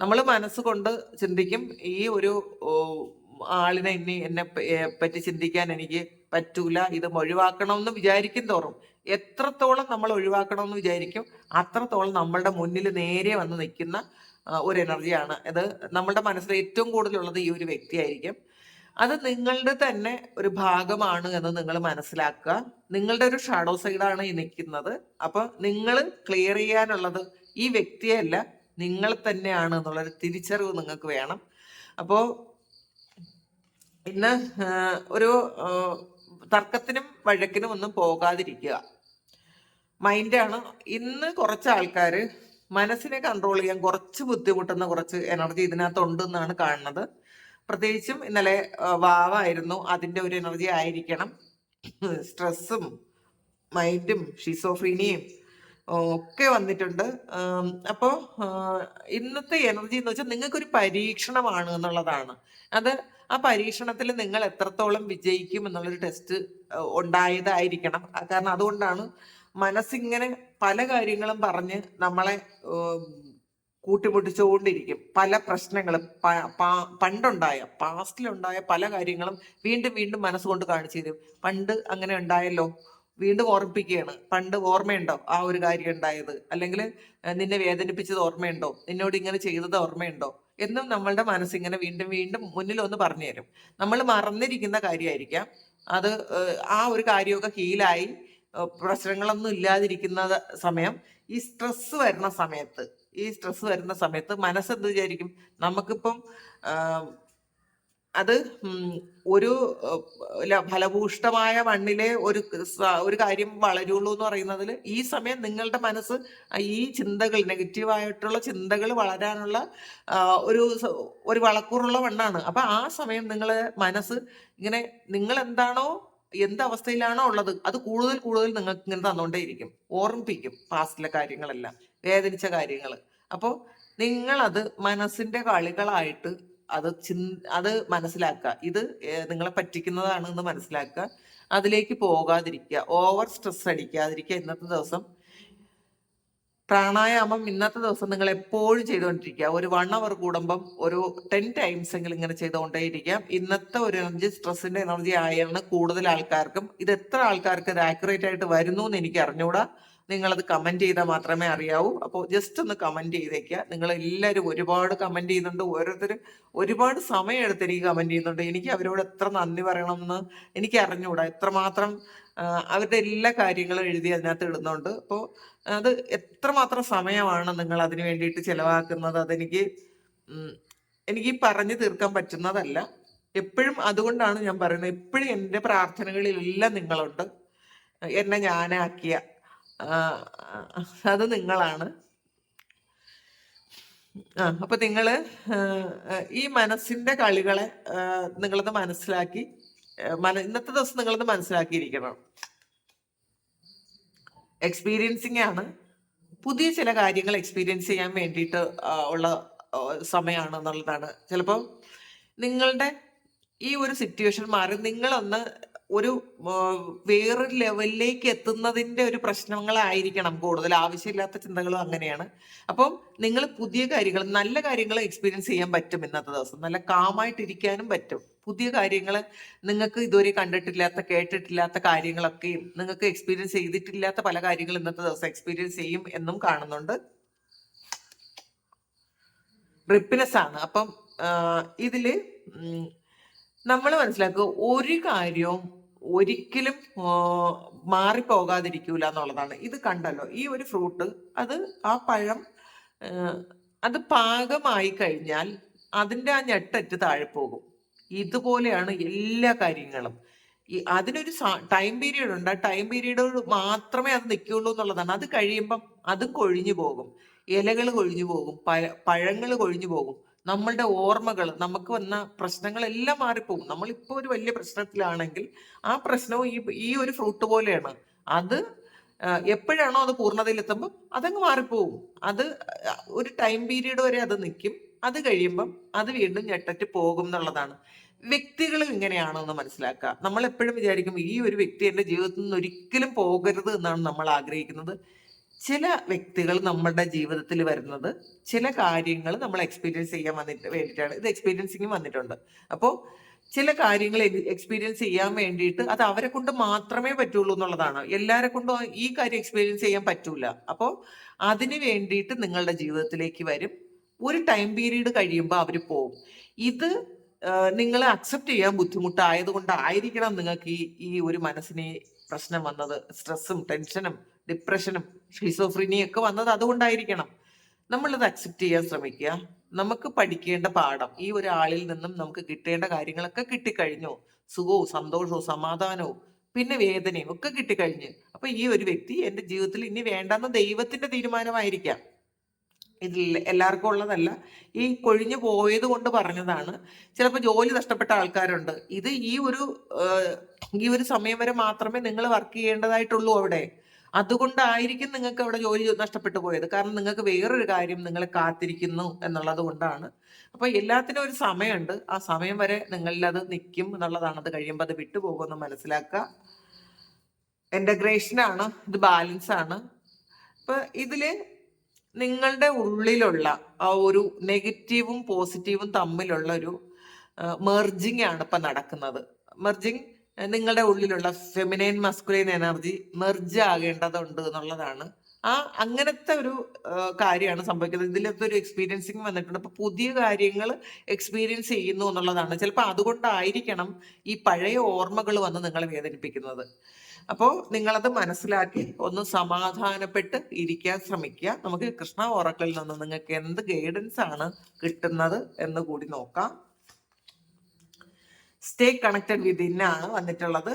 നമ്മൾ മനസ്സുകൊണ്ട് ചിന്തിക്കും, ഈ ഒരു ആളിനെ എന്നെ പറ്റി ചിന്തിക്കാൻ എനിക്ക് പറ്റൂല, ഇത് ഒഴിവാക്കണമെന്ന് വിചാരിക്കും തോറും, എത്രത്തോളം നമ്മൾ ഒഴിവാക്കണമെന്ന് വിചാരിക്കും അത്രത്തോളം നമ്മളുടെ മുന്നിൽ നേരെ വന്ന് നിൽക്കുന്ന ഒരു എനർജിയാണ്. ഇത് നമ്മളുടെ മനസ്സിൽ ഏറ്റവും കൂടുതലുള്ളത് ഈ ഒരു വ്യക്തിയായിരിക്കും. അത് നിങ്ങളുടെ തന്നെ ഒരു ഭാഗമാണ് എന്ന് നിങ്ങൾ മനസ്സിലാക്കുക. നിങ്ങളുടെ ഒരു ഷാഡോ സൈഡാണ് ഈ നിൽക്കുന്നത്. അപ്പൊ നിങ്ങൾ ക്ലിയർ ചെയ്യാനുള്ളത് ഈ വ്യക്തിയല്ല, നിങ്ങൾ തന്നെയാണ് എന്നുള്ളൊരു തിരിച്ചറിവ് നിങ്ങൾക്ക് വേണം. അപ്പോ ഇന്ന് ഒരു തർക്കത്തിനും വഴക്കിനും ഒന്നും പോകാതിരിക്കുക. മൈൻഡാണ്. ഇന്ന് കുറച്ച് ആൾക്കാർ മനസ്സിനെ കൺട്രോൾ ചെയ്യാൻ കുറച്ച് ബുദ്ധിമുട്ടുന്ന കുറച്ച് എനർജി ഇതിനകത്തുണ്ട് എന്നാണ് കാണുന്നത്. പ്രത്യേകിച്ചും ഇന്നലെ വാവായിരുന്നു, അതിൻ്റെ ഒരു എനർജി ആയിരിക്കണം. സ്ട്രെസ്സും മൈൻഡും ഷിസോഫ്രീനിയും ഒക്കെ വന്നിട്ടുണ്ട്. അപ്പോൾ ഇന്നത്തെ എനർജി എന്ന് വെച്ചാൽ നിങ്ങൾക്കൊരു പരീക്ഷണമാണ് എന്നുള്ളതാണ്. ആ പരീക്ഷണത്തിൽ നിങ്ങൾ എത്രത്തോളം വിജയിക്കും എന്നുള്ളൊരു ടെസ്റ്റ് ഉണ്ടായതായിരിക്കണം. കാരണം അതുകൊണ്ടാണ് മനസ്സിങ്ങനെ പല കാര്യങ്ങളും പറഞ്ഞ് നമ്മളെ കൂട്ടിമുട്ടിച്ചുകൊണ്ടിരിക്കും. പല പ്രശ്നങ്ങളും പാസ്റ്റിലുണ്ടായ പല കാര്യങ്ങളും വീണ്ടും വീണ്ടും മനസ്സുകൊണ്ട് കാണിച്ചു തരും. പണ്ട് അങ്ങനെ ഉണ്ടായല്ലോ, വീണ്ടും ഓർമ്മിപ്പിക്കുകയാണ്. പണ്ട് ഓർമ്മയുണ്ടോ ആ ഒരു കാര്യം ഉണ്ടായത്, അല്ലെങ്കിൽ നിന്നെ വേദനിപ്പിച്ചത് ഓർമ്മയുണ്ടോ, നിന്നോട് ഇങ്ങനെ ചെയ്തത് ഓർമ്മയുണ്ടോ എന്നും നമ്മളുടെ മനസ്സിങ്ങനെ വീണ്ടും വീണ്ടും മുന്നിലൊന്ന് പറഞ്ഞു തരും. നമ്മൾ മറന്നിരിക്കുന്ന കാര്യമായിരിക്കാം അത്. ആ ഒരു കാര്യമൊക്കെ ഹീലായി പ്രശ്നങ്ങളൊന്നും ഇല്ലാതിരിക്കുന്ന സമയം, ഈ സ്ട്രെസ് വരുന്ന സമയത്ത് മനസ്സെന്ത് വിചാരിക്കും, നമുക്കിപ്പം അത് ഒരു ഫലഭൂഷ്ടമായ മണ്ണിലെ ഒരു കാര്യം വളരുള്ളൂ എന്ന് പറയുന്നതിൽ ഈ സമയം നിങ്ങളുടെ മനസ്സ് ഈ ചിന്തകൾ, നെഗറ്റീവായിട്ടുള്ള ചിന്തകൾ വളരാനുള്ള ഒരു വളക്കൂറുള്ള മണ്ണാണ്. അപ്പൊ ആ സമയം മനസ്സ് ഇങ്ങനെ നിങ്ങൾ എന്താണോ എന്ത് അവസ്ഥയിലാണോ ഉള്ളത് അത് കൂടുതൽ കൂടുതൽ നിങ്ങൾക്ക് ഇങ്ങനെ തന്നുകൊണ്ടേയിരിക്കും, ഓർമ്മിപ്പിക്കും പാസ്റ്റിലെ കാര്യങ്ങളെല്ലാം, വേദനിച്ച കാര്യങ്ങൾ. അപ്പോൾ നിങ്ങളത് മനസ്സിന്റെ കളികളായിട്ട് അത് മനസ്സിലാക്കുക. ഇത് നിങ്ങളെ പറ്റിക്കുന്നതാണ് എന്ന് മനസ്സിലാക്കുക. അതിലേക്ക് പോകാതിരിക്കുക, ഓവർ സ്ട്രെസ് അടിക്കാതിരിക്കുക. ഇന്നത്തെ ദിവസം പ്രാണായാമം നിങ്ങൾ എപ്പോഴും ചെയ്തുകൊണ്ടിരിക്കുക. ഒരു 1 hour കൂടുമ്പം ഒരു 10 times എങ്കിലും ഇങ്ങനെ ചെയ്തുകൊണ്ടേയിരിക്കാം. ഇന്നത്തെ ഒരു എനർജി സ്ട്രെസ്സിന്റെ എനർജി ആയാണ് കൂടുതൽ ആൾക്കാർക്കും. ഇത് എത്ര ആൾക്കാർക്ക് ഇത് ആക്യുറേറ്റ് ആയിട്ട് വരുന്നു എന്ന് എനിക്ക് അറിഞ്ഞുകൂടാ. നിങ്ങളത് കമന്റ് ചെയ്താൽ മാത്രമേ അറിയാവൂ. അപ്പോൾ ജസ്റ്റ് ഒന്ന് കമന്റ് ചെയ്തേക്കുക. നിങ്ങൾ എല്ലാവരും ഒരുപാട് കമന്റ് ചെയ്യുന്നുണ്ട്. ഓരോരുത്തർ ഒരുപാട് സമയം എടുത്ത് എനിക്ക് കമന്റ് ചെയ്യുന്നുണ്ട്. എനിക്ക് അവരോട് എത്ര നന്ദി പറയണമെന്ന് എനിക്ക് അറിഞ്ഞുകൂടാ. എത്രമാത്രം അവരുടെ എല്ലാ കാര്യങ്ങളും എഴുതി അതിനകത്ത് ഇടുന്നുണ്ട്. അപ്പോൾ അത് എത്രമാത്രം സമയമാണ് നിങ്ങൾ അതിന് വേണ്ടിയിട്ട് ചെലവാക്കുന്നത്, എനിക്ക് പറഞ്ഞു തീർക്കാൻ പറ്റുന്നതല്ല. എപ്പോഴും അതുകൊണ്ടാണ് ഞാൻ പറയുന്നത്, എപ്പോഴും എൻ്റെ പ്രാർത്ഥനകളിലെല്ലാം നിങ്ങളുണ്ട്. എന്നെ ഞാനാക്കിയ അത് നിങ്ങളാണ്. അപ്പൊ നിങ്ങള് ഈ മനസ്സിന്റെ കളികളെ നിങ്ങളത് മനസ്സിലാക്കി, ഇന്നത്തെ ദിവസം നിങ്ങളത് മനസ്സിലാക്കിയിരിക്കണം. എക്സ്പീരിയൻസിങ് ആണ്. പുതിയ ചില കാര്യങ്ങൾ എക്സ്പീരിയൻസ് ചെയ്യാൻ വേണ്ടിയിട്ട് ഉള്ള സമയമാണ് എന്നുള്ളതാണ്. ചിലപ്പോൾ നിങ്ങളുടെ ഈ ഒരു സിറ്റുവേഷൻ മാറി നിങ്ങളൊന്ന് ഒരു വേറൊരു ലെവലിലേക്ക് എത്തുന്നതിന്റെ ഒരു പ്രശ്നങ്ങളായിരിക്കണം കൂടുതൽ. ആവശ്യമില്ലാത്ത ചിന്തകളും അങ്ങനെയാണ്. അപ്പം നിങ്ങൾ പുതിയ കാര്യങ്ങൾ, നല്ല കാര്യങ്ങൾ എക്സ്പീരിയൻസ് ചെയ്യാൻ പറ്റും ഇന്നത്തെ ദിവസം. നല്ല കാമായിട്ടിരിക്കാനും പറ്റും. പുതിയ കാര്യങ്ങൾ, നിങ്ങൾക്ക് ഇതുവരെ കണ്ടിട്ടില്ലാത്ത കേട്ടിട്ടില്ലാത്ത കാര്യങ്ങളൊക്കെയും, നിങ്ങൾക്ക് എക്സ്പീരിയൻസ് ചെയ്തിട്ടില്ലാത്ത പല കാര്യങ്ങളും ഇന്നത്തെ ദിവസം എക്സ്പീരിയൻസ് ചെയ്യും എന്നും കാണുന്നുണ്ട്. റിപ്പിനെസ് ആണ്. അപ്പം ഇതില് നമ്മൾ മനസ്സിലാക്കുക, ഒരു കാര്യവും ഒരിക്കലും മാറിപ്പോകാതിരിക്കൂല എന്നുള്ളതാണ്. ഇത് കണ്ടല്ലോ, ഈ ഒരു ഫ്രൂട്ട്, അത് ആ പഴം അത് പാകമായി കഴിഞ്ഞാൽ അതിൻ്റെ ആ ഞെട്ടറ്റ് താഴെ പോകും. ഇതുപോലെയാണ് എല്ലാ കാര്യങ്ങളും. അതിനൊരു ടൈം പീരീഡ് ഉണ്ട്. ആ ടൈം പീരീഡ് മാത്രമേ അത് നിൽക്കുള്ളൂ എന്നുള്ളതാണ്. അത് കഴിയുമ്പം അതും കൊഴിഞ്ഞു പോകും. ഇലകൾ കൊഴിഞ്ഞു പോകും, പഴങ്ങൾ കൊഴിഞ്ഞു പോകും. നമ്മളുടെ ഓർമ്മകൾ, നമുക്ക് വന്ന പ്രശ്നങ്ങളെല്ലാം മാറിപ്പോകും. നമ്മളിപ്പോ ഒരു വലിയ പ്രശ്നത്തിലാണെങ്കിൽ ആ പ്രശ്നവും ഈ ഒരു ഫ്രൂട്ട് പോലെയാണ്. അത് എപ്പോഴാണോ അത് പൂർണ്ണതയിലെത്തുമ്പോൾ അതങ്ങ് മാറിപ്പോകും. അത് ഒരു ടൈം പീരീഡ് വരെ അത് നിൽക്കും. അത് കഴിയുമ്പം അത് വീണ്ടും ഞെട്ടറ്റ് പോകും എന്നുള്ളതാണ്. വ്യക്തികളും ഇങ്ങനെയാണെന്ന് മനസ്സിലാക്കുക. നമ്മൾ എപ്പോഴും വിചാരിക്കും ഈ ഒരു വ്യക്തി എൻ്റെ ജീവിതത്തിൽ നിന്ന് ഒരിക്കലും പോകരുത് എന്നാണ് നമ്മൾ ആഗ്രഹിക്കുന്നത്. ചില വ്യക്തികൾ നമ്മുടെ ജീവിതത്തിൽ വരുന്നത് ചില കാര്യങ്ങൾ നമ്മൾ എക്സ്പീരിയൻസ് ചെയ്യാൻ വേണ്ടിയിട്ടാണ്. ഇത് എക്സ്പീരിയൻസിങ് വന്നിട്ടുണ്ട്. അപ്പോൾ ചില കാര്യങ്ങൾ എക്സ്പീരിയൻസ് ചെയ്യാൻ വേണ്ടിയിട്ട് അത് അവരെ കൊണ്ട് മാത്രമേ പറ്റുള്ളൂ എന്നുള്ളതാണ്. എല്ലാരെ കൊണ്ടും ഈ കാര്യം എക്സ്പീരിയൻസ് ചെയ്യാൻ പറ്റൂല. അപ്പോൾ അതിന് വേണ്ടിയിട്ട് നിങ്ങളുടെ ജീവിതത്തിലേക്ക് വരും. ഒരു ടൈം പീരീഡ് കഴിയുമ്പോൾ അവർ പോവും. ഇത് നിങ്ങൾ അക്സെപ്റ്റ് ചെയ്യാൻ ബുദ്ധിമുട്ടായത് കൊണ്ടായിരിക്കണം നിങ്ങൾക്ക് ഈ ഒരു മനസ്സിന് പ്രശ്നം വന്നത്. സ്ട്രെസ്സും ടെൻഷനും ഡിപ്രഷനും ഷിസോഫ്രീനിയും ഒക്കെ വന്നത് അതുകൊണ്ടായിരിക്കണം. നമ്മളിത് അക്സെപ്റ്റ് ചെയ്യാൻ ശ്രമിക്കുക. നമുക്ക് പഠിക്കേണ്ട പാഠം, ഈ ഒരാളിൽ നിന്നും നമുക്ക് കിട്ടേണ്ട കാര്യങ്ങളൊക്കെ കിട്ടിക്കഴിഞ്ഞു. സുഖവും സന്തോഷവും സമാധാനവും പിന്നെ വേദനയും ഒക്കെ കിട്ടിക്കഴിഞ്ഞ്. അപ്പൊ ഈ ഒരു വ്യക്തി എൻ്റെ ജീവിതത്തിൽ ഇനി വേണ്ടെന്ന ദൈവത്തിന്റെ തീരുമാനമായിരിക്കാം. ഇതിൽ എല്ലാവർക്കും ഉള്ളതല്ല. ഈ കൊഴിഞ്ഞു പോയത് കൊണ്ട് പറഞ്ഞതാണ്. ചിലപ്പോൾ ജോലി നഷ്ടപ്പെട്ട ആൾക്കാരുണ്ട്. ഇത് ഈ ഒരു സമയം വരെ മാത്രമേ നിങ്ങൾ വർക്ക് ചെയ്യേണ്ടതായിട്ടുള്ളൂ അവിടെ. അതുകൊണ്ടായിരിക്കും നിങ്ങൾക്ക് അവിടെ ജോലി നഷ്ടപ്പെട്ടു പോയത്. കാരണം നിങ്ങൾക്ക് വേറൊരു കാര്യം നിങ്ങളെ കാത്തിരിക്കുന്നു എന്നുള്ളത് കൊണ്ടാണ്. അപ്പൊ എല്ലാത്തിനും ഒരു സമയമുണ്ട്. ആ സമയം വരെ നിങ്ങളിൽ അത് നിൽക്കും എന്നുള്ളതാണ്. അത് കഴിയുമ്പോൾ അത് വിട്ടുപോകുമെന്ന് മനസ്സിലാക്കുക. ഇന്റഗ്രേഷൻ ആണ്, ഇത് ബാലൻസ് ആണ്. അപ്പൊ ഇതില് നിങ്ങളുടെ ഉള്ളിലുള്ള ആ ഒരു നെഗറ്റീവും പോസിറ്റീവും തമ്മിലുള്ള ഒരു മെർജിങ് ആണ് ഇപ്പൊ നടക്കുന്നത്. മെർജിങ്, നിങ്ങളുടെ ഉള്ളിലുള്ള ഫെമിനൈൻ മസ്കുലൈൻ എനർജി മെർജ് ആകേണ്ടതുണ്ട് എന്നുള്ളതാണ്. അങ്ങനത്തെ ഒരു കാര്യമാണ് സംഭവിക്കുന്നത്. ഇതിലത്തെ ഒരു എക്സ്പീരിയൻസിങ് വന്നിട്ടുണ്ട്. അപ്പൊ പുതിയ കാര്യങ്ങൾ എക്സ്പീരിയൻസ് ചെയ്യുന്നു എന്നുള്ളതാണ്. ചിലപ്പോൾ അതുകൊണ്ടായിരിക്കണം ഈ പഴയ ഓർമ്മകൾ വന്ന് നിങ്ങളെ വേദനിപ്പിക്കുന്നത്. അപ്പോൾ നിങ്ങളത് മനസ്സിലാക്കി ഒന്ന് സമാധാനപ്പെട്ട് ഇരിക്കാൻ ശ്രമിക്കുക. നമുക്ക് കൃഷ്ണ ഓറക്കിളിൽ നിന്ന് നിങ്ങൾക്ക് എന്ത് ഗൈഡൻസ് ആണ് കിട്ടുന്നത് എന്ന് കൂടി നോക്കാം. സ്റ്റേ കണക്റ്റഡ് വിതിൻ ആണ് വന്നിട്ടുള്ളത്.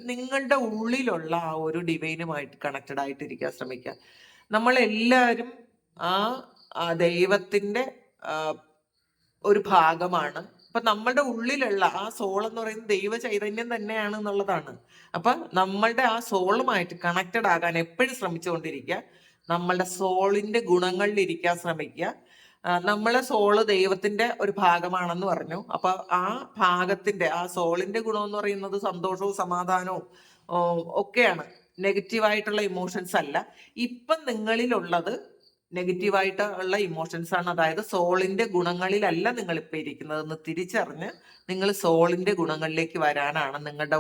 നിങ്ങളുടെ ഉള്ളിലുള്ള ആ ഒരു ഡിവൈനുമായിട്ട് കണക്റ്റഡ് ആയിട്ടിരിക്കാൻ ശ്രമിക്കുക. നമ്മളെല്ലാവരും ആ ദൈവത്തിന്റെ ഒരു ഭാഗമാണ്. അപ്പൊ നമ്മുടെ ഉള്ളിലുള്ള ആ സോൾ എന്ന് പറയുന്നത് ദൈവ ചൈതന്യം തന്നെയാണ് എന്നുള്ളതാണ്. അപ്പൊ നമ്മളുടെ ആ സോളുമായിട്ട് കണക്റ്റഡ് ആകാൻ എപ്പോഴും ശ്രമിച്ചുകൊണ്ടിരിക്കുക. നമ്മളുടെ സോളിന്റെ ഗുണങ്ങളിൽ ഇരിക്കാൻ ശ്രമിക്കുക. നമ്മളെ സോള് ദൈവത്തിന്റെ ഒരു ഭാഗമാണെന്ന് പറഞ്ഞു. അപ്പൊ ആ ഭാഗത്തിന്റെ, ആ സോളിന്റെ ഗുണം എന്ന് പറയുന്നത് സന്തോഷവും സമാധാനവും ഒക്കെയാണ്. നെഗറ്റീവായിട്ടുള്ള ഇമോഷൻസ് അല്ല. ഇപ്പം നിങ്ങളിലുള്ളത് നെഗറ്റീവായിട്ടുള്ള ഇമോഷൻസ് ആണ്. അതായത് സോളിന്റെ ഗുണങ്ങളിലല്ല നിങ്ങൾ ഇപ്പൊ ഇരിക്കുന്നതെന്ന് തിരിച്ചറിഞ്ഞ് നിങ്ങൾ സോളിന്റെ ഗുണങ്ങളിലേക്ക് വരാനാണ്. നിങ്ങളുടെ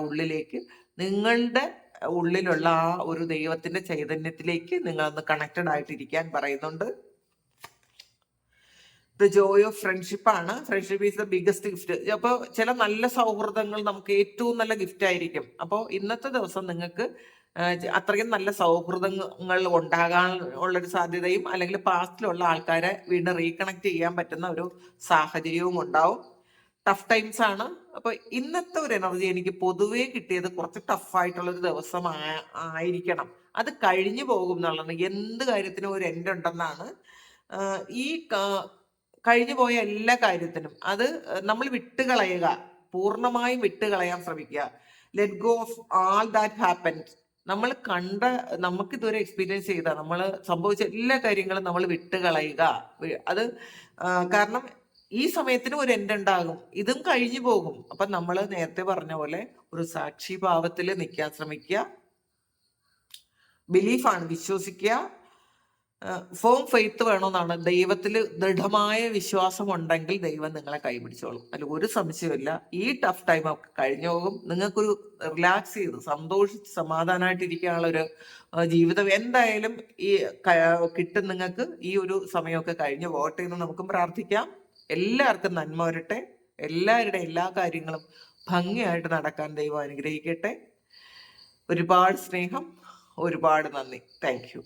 ഉള്ളിലുള്ള ആ ഒരു ദൈവത്തിന്റെ ചൈതന്യത്തിലേക്ക് നിങ്ങളൊന്ന് കണക്റ്റഡ് ആയിട്ടിരിക്കാൻ പറയുന്നുണ്ട്. ദ ജോയ് ഓഫ് ഫ്രണ്ട്ഷിപ്പ് ആണ്. Friendship is the biggest gift. അപ്പോൾ ചില നല്ല സൗഹൃദങ്ങൾ നമുക്ക് ഏറ്റവും നല്ല ഗിഫ്റ്റ് ആയിരിക്കും. അപ്പോൾ ഇന്നത്തെ ദിവസം നിങ്ങൾക്ക് അത്രയും നല്ല സൗഹൃദങ്ങൾ ഉണ്ടാകാൻ ഉള്ളൊരു സാധ്യതയും, അല്ലെങ്കിൽ പാസ്റ്റിലുള്ള ആൾക്കാരെ വീണ്ടും റീകണക്ട് ചെയ്യാൻ പറ്റുന്ന ഒരു സാഹചര്യവും ഉണ്ടാവും. ടഫ് ടൈംസ് ആണ്. അപ്പൊ ഇന്നത്തെ ഒരു എനർജി എനിക്ക് പൊതുവേ കിട്ടിയത് കുറച്ച് ടഫായിട്ടുള്ളൊരു ദിവസം ആയിരിക്കണം. അത് കഴിഞ്ഞു പോകും എന്നുള്ളത്. എന്ത് കാര്യത്തിനും ഒരു എൻഡ് ഉണ്ടെന്നാണ്. ഈ കഴിഞ്ഞു പോയ എല്ലാ കാര്യത്തിനും അത് നമ്മൾ വിട്ടുകളയുക, പൂർണ്ണമായും വിട്ടുകളയാൻ ശ്രമിക്കുക. Let go of all that happened. നമ്മൾ നമുക്ക് ഇതുവരെ എക്സ്പീരിയൻസ് ചെയ്ത, നമ്മൾ സംഭവിച്ച എല്ലാ കാര്യങ്ങളും നമ്മൾ വിട്ടുകളയുക. അത് കാരണം ഈ സമയത്തിന് ഒരു എൻഡ് ഉണ്ടാകും, ഇതും കഴിഞ്ഞു പോകും. അപ്പൊ നമ്മൾ നേരത്തെ പറഞ്ഞ പോലെ ഒരു സാക്ഷി ഭാവത്തിൽ നിൽക്കാൻ ശ്രമിക്കുക. ബിലീഫാണ്, വിശ്വസിക്കുക. ഫോം ഫെയ്ത്ത് വേണമെന്നാണ്. ദൈവത്തിൽ ദൃഢമായ വിശ്വാസം ഉണ്ടെങ്കിൽ ദൈവം നിങ്ങളെ കൈപിടിച്ചോളും, അതിൽ ഒരു സംശയമില്ല. ഈ ടഫ് ടൈം ഒക്കെ കഴിഞ്ഞു പോകും. നിങ്ങൾക്കൊരു റിലാക്സ് ചെയ്ത് സന്തോഷിച്ച് സമാധാനമായിട്ടിരിക്കാനുള്ള ഒരു ജീവിതം എന്തായാലും ഈ കിട്ടും നിങ്ങൾക്ക്. ഈ ഒരു സമയമൊക്കെ കഴിഞ്ഞു പോകട്ടെ എന്ന് നമുക്കും പ്രാർത്ഥിക്കാം. എല്ലാവർക്കും നന്മ വരട്ടെ. എല്ലാവരുടെ എല്ലാ കാര്യങ്ങളും ഭംഗിയായിട്ട് നടക്കാൻ ദൈവം അനുഗ്രഹിക്കട്ടെ. ഒരുപാട് സ്നേഹം, ഒരുപാട് നന്ദി. Thank you.